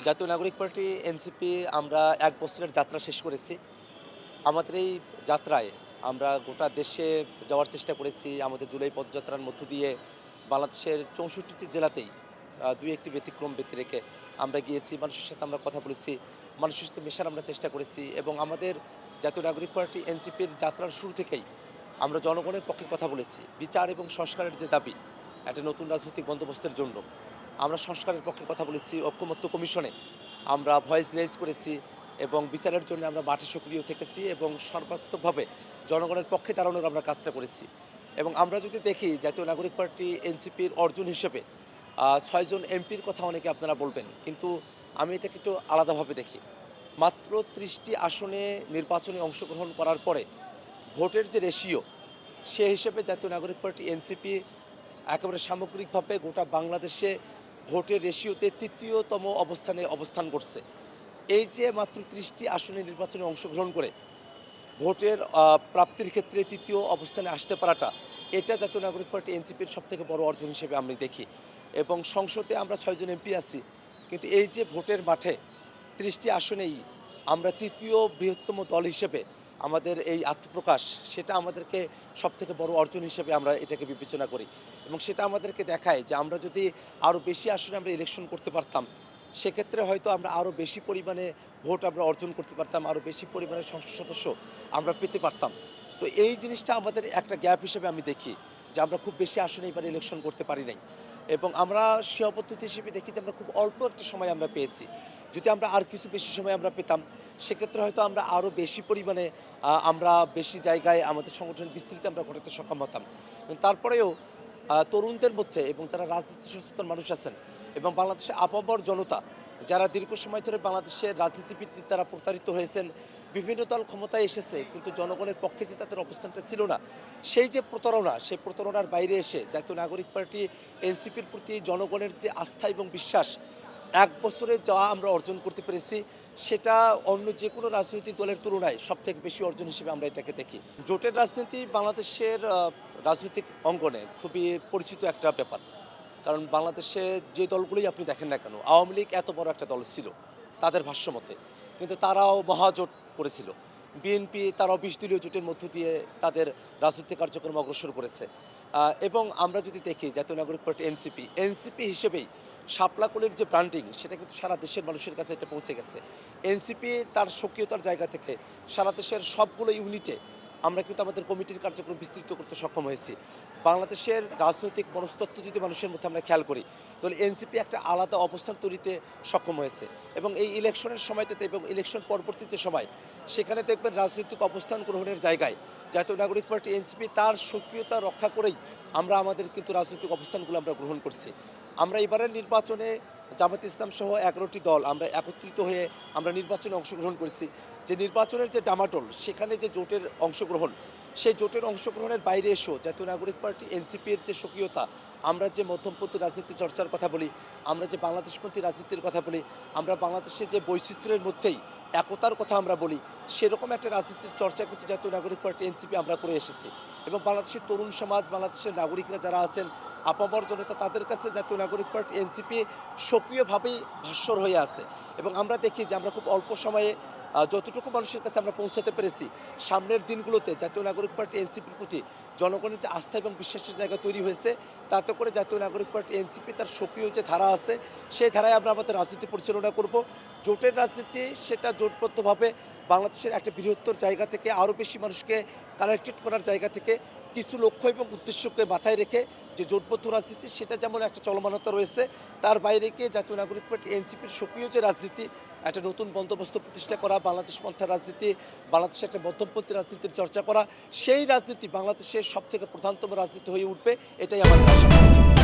জাতীয় নাগরিক party NCP আমরা ১ বছরের যাত্রা শেষ করেছি। আমাদের এই যাত্রায় আমরা গোটা দেশে যাওয়ার চেষ্টা করেছি। আমাদের জুলাই পদযাত্রার মধ্য দিয়ে বাংলাদেশের ৬৪টি জেলাতেই ২-১টি ব্যতিক্রম ব্যতি রেখে আমরা গিয়েছি। মানুষের সাথে আমরা কথা বলেছি। মানুষের সাথে মেশার আমরা চেষ্টা করেছি এবং আমাদের জাতীয় নাগরিক পার্টি এনসিপির যাত্রার শুরু থেকেই আমরা জনগণের পক্ষে কথা বলেছি। বিচার এবং সংস্কারের যে দাবি, একটা নতুন রাজনৈতিক বন্দোবস্তের জন্য আমরা সংস্কারের পক্ষে কথা বলেছি। ঐকমত্য কমিশনে আমরা ভয়েস রেইজ করেছি এবং বিচারের জন্য আমরা মাঠে সক্রিয় থেকেছি এবং সর্বাত্মকভাবে জনগণের পক্ষে দাঁড়ানোর আমরা কাজটা করেছি। এবং আমরা যদি দেখি জাতীয় নাগরিক পার্টি এনসিপির অর্জন হিসেবে ৬ জন এমপির কথা অনেকে আপনারা বলবেন, কিন্তু আমি এটাকে একটু আলাদাভাবে দেখি। মাত্র ৩০টি আসনে নির্বাচনে অংশগ্রহণ করার পরে ভোটের যে রেশিও, সে হিসেবে জাতীয় নাগরিক পার্টি এনসিপি একেবারে সামগ্রিকভাবে গোটা বাংলাদেশে ভোটের রেশিওতে ৩য়তম অবস্থানে অবস্থান করছে। এই যে মাত্র ৩০টি আসনে নির্বাচনে অংশগ্রহণ করে ভোটের প্রাপ্তির ক্ষেত্রে ৩য় অবস্থানে আসতে পারাটা, এটা জাতীয় নাগরিক পার্টি এনসিপির সবথেকে বড় অর্জন হিসেবে আমি দেখি। এবং সংসদে আমরা ৬ জন এমপি আছি, কিন্তু এই যে ভোটের মাঠে ৩০টি আসনেই আমরা ৩য় বৃহত্তম দল হিসেবে আমাদের এই আত্মপ্রকাশ, সেটা আমাদেরকে সবথেকে বড় অর্জন হিসেবে আমরা এটাকে বিবেচনা করি। এবং সেটা আমাদেরকে দেখায় যে আমরা যদি আরও বেশি আসনে আমরা ইলেকশন করতে পারতাম, সেক্ষেত্রে হয়তো আমরা আরও বেশি পরিমাণে ভোট আমরা অর্জন করতে পারতাম, আরও বেশি পরিমাণে সংসদ সদস্য আমরা পেতে পারতাম। তো এই জিনিসটা আমাদের একটা গ্যাপ হিসেবে আমি দেখি যে আমরা খুব বেশি আসনে এবার ইলেকশন করতে পারি নাই। এবং আমরা স্বীয় পদ্ধতি হিসেবে দেখি যে আমরা খুব অল্প একটা সময় আমরা পেয়েছি। যদি আমরা আর কিছু বেশি সময় আমরা পেতাম, সেক্ষেত্রে হয়তো আমরা আরও বেশি পরিমাণে আমরা বেশি জায়গায় আমাদের সংগঠনের বিস্তৃতি আমরা ঘটাতে সক্ষম হতাম। কিন্তু তারপরেও তরুণদের মধ্যে এবং যারা রাজনীতি সচেতন মানুষ আছেন এবং বাংলাদেশের আপামর জনতা, যারা দীর্ঘ সময় ধরে বাংলাদেশের রাজনীতিবিদদের দ্বারা প্রতারিত হয়েছেন, বিভিন্ন দল ক্ষমতায় এসেছে কিন্তু জনগণের পক্ষে যে তাদের অবস্থানটা ছিল না, সেই যে প্রতারণা, সেই প্রতারণার বাইরে এসে জাতীয় নাগরিক পার্টি এনসিপির প্রতি জনগণের যে আস্থা এবং বিশ্বাস ১ বছরে যা আমরা অর্জন করতে পেরেছি, সেটা অন্য যে কোনো রাজনৈতিক দলের তুলনায় সবথেকে বেশি অর্জন হিসেবে আমরা এটাকে দেখি। জোটের রাজনীতি বাংলাদেশের রাজনৈতিক অঙ্গনে খুবই পরিচিত একটা ব্যাপার। কারণ বাংলাদেশে যে দলগুলোই আপনি দেখেন না কেন, আওয়ামী লীগ এত বড় একটা দল ছিল তাদের ভাষ্যমতে, কিন্তু তারাও মহাজোট করেছিল। বিএনপি তারাও ২০ দলীয় জোটের মধ্য দিয়ে তাদের রাজনৈতিক কার্যক্রম অগ্রসর করেছে। এবং আমরা যদি দেখি জাতীয় নাগরিক পার্টি এনসিপি হিসেবেই শাপলাকলির যে ব্র্যান্ডিং, সেটা কিন্তু সারা দেশের মানুষের কাছে এটা পৌঁছে গেছে। এনসিপি তার সক্রিয়তার জায়গা থেকে সারা দেশের সবগুলো ইউনিটে আমরা কিন্তু আমাদের কমিটির কার্যক্রম বিস্তৃত করতে সক্ষম হয়েছি। বাংলাদেশের রাজনৈতিক মনস্তত্ত্ব যদি মানুষের মধ্যে আমরা খেয়াল করি, তাহলে এনসিপি একটা আলাদা অবস্থান তৈরিতে সক্ষম হয়েছে। এবং এই ইলেকশনের সময়টাতে এবং ইলেকশন পরবর্তী যে সময়, সেখানে দেখবেন রাজনৈতিক অবস্থান গ্রহণের জায়গায় জাতীয় নাগরিক পার্টি এনসিপি তার সক্রিয়তা রক্ষা করেই আমরা আমাদের কিন্তু রাজনৈতিক অবস্থানগুলো আমরা গ্রহণ করছি। আমরা এবারের নির্বাচনে জামায়াতে ইসলাম সহ ১১টি দল আমরা একত্রিত হয়ে আমরা নির্বাচনে অংশগ্রহণ করেছি। যে নির্বাচনের যে ডামাডোল, সেখানে যে জোটের অংশগ্রহণ, সেই জোটের অংশগ্রহণের বাইরে এসেও জাতীয় নাগরিক পার্টি এনসিপির যে সক্রিয়তা, আমরা যে মধ্যমপন্থী রাজনীতি চর্চার কথা বলি, আমরা যে বাংলাদেশপন্থী রাজনীতির কথা বলি, আমরা বাংলাদেশে যে বৈচিত্র্যের মধ্যেই একতার কথা আমরা বলি, সেরকম একটা রাজনীতির চর্চা কিন্তু জাতীয় নাগরিক পার্টি এনসিপি আমরা করে এসেছি। এবং বাংলাদেশের তরুণ সমাজ, বাংলাদেশের নাগরিকরা যারা আছেন, আপামর জনতা, তাদের কাছে জাতীয় নাগরিক পার্টি এনসিপি সক্রিয়ভাবেই ভাস্বর হয়ে আছে। এবং আমরা দেখি যে আমরা খুব অল্প সময়ে যতটুকু মানুষের কাছে আমরা পৌঁছাতে পেরেছি, সামনের দিনগুলোতে জাতীয় নাগরিক পার্টি এনসিপির প্রতি জনগণের যে আস্থা এবং বিশ্বাসের জায়গা তৈরি হয়েছে, তাতে করে জাতীয় নাগরিক পার্টি এনসিপি তার সক্রিয় যে ধারা আছে, সেই ধারায় আমরা আমাদের রাজনীতি পরিচালনা করব। জোটের রাজনীতি সেটা জোটবদ্ধভাবে বাংলাদেশের একটা বৃহত্তর জায়গা থেকে আরও বেশি মানুষকে কানেক্টেড করার জায়গা থেকে কিছু লক্ষ্য এবং উদ্দেশ্যকে মাথায় রেখে যে জোটবদ্ধ রাজনীতি, সেটা যেমন একটা চলমানতা রয়েছে, তার বাইরে গিয়ে জাতীয় নাগরিক পার্টি এনসিপির সক্রিয় যে রাজনীতি, একটা নতুন বন্দোবস্ত প্রতিষ্ঠা করা, বাংলাদেশ পন্থার রাজনীতি, বাংলাদেশে একটা মধ্যমপন্থী রাজনীতির চর্চা করা, সেই রাজনীতি বাংলাদেশের সবথেকে প্রধানতম রাজনীতি হয়ে উঠবে, এটাই আমাদের আশা।